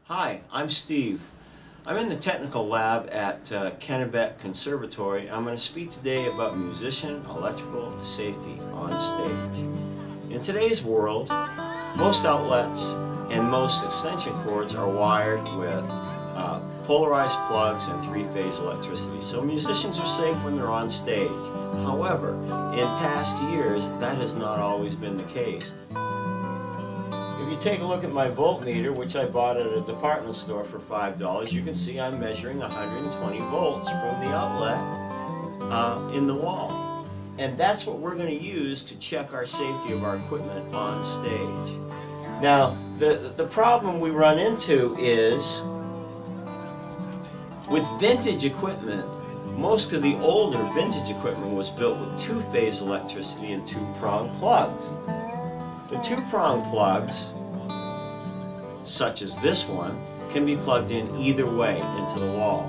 Hi, I'm Steve. I'm in the technical lab at Kennebec Conservatory. I'm going to speak today about musician electrical safety on stage. In today's world, most outlets and most extension cords are wired with polarized plugs and three-phase electricity. So musicians are safe when they're on stage. However, in past years, that has not always been the case. If you take a look at my voltmeter, which I bought at a department store for $5, you can see I'm measuring 120 volts from the outlet in the wall. And that's what we're going to use to check our safety of our equipment on stage. Now, the problem we run into is with vintage equipment. Most of the older vintage equipment was built with two-phase electricity and two-prong plugs. The two-prong plugs, such as this one, can be plugged in either way into the wall.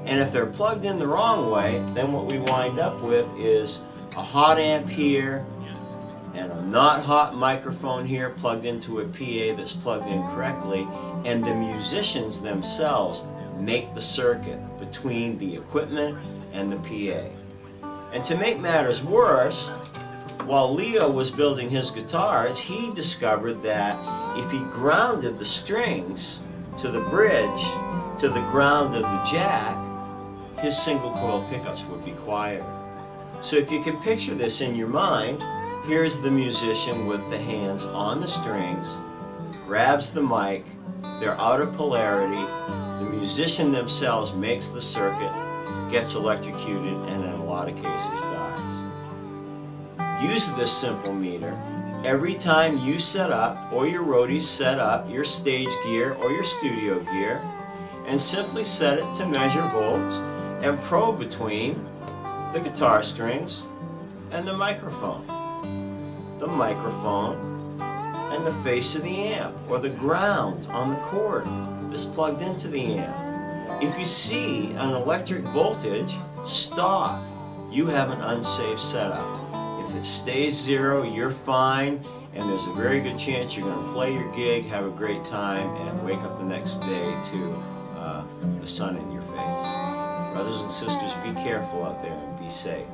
And if they're plugged in the wrong way, then what we wind up with is a hot amp here and a not hot microphone here plugged into a PA that's plugged in correctly, and the musicians themselves make the circuit between the equipment and the PA. And to make matters worse, while Leo was building his guitars, he discovered that if he grounded the strings to the bridge, to the ground of the jack, his single coil pickups would be quieter. So if you can picture this in your mind, here's the musician with the hands on the strings, grabs the mic, they're out of polarity, the musician themselves makes the circuit, gets electrocuted, and in a lot of cases dies. Use this simple meter every time you set up, or your roadies set up, your stage gear or your studio gear, and simply set it to measure volts and probe between the guitar strings and the microphone and the face of the amp, or the ground on the cord that's plugged into the amp. If you see an electric voltage, stop. You have an unsafe setup. If it stays zero, you're fine, and there's a very good chance you're going to play your gig, have a great time, and wake up the next day to the sun in your face. Brothers and sisters, be careful out there and be safe.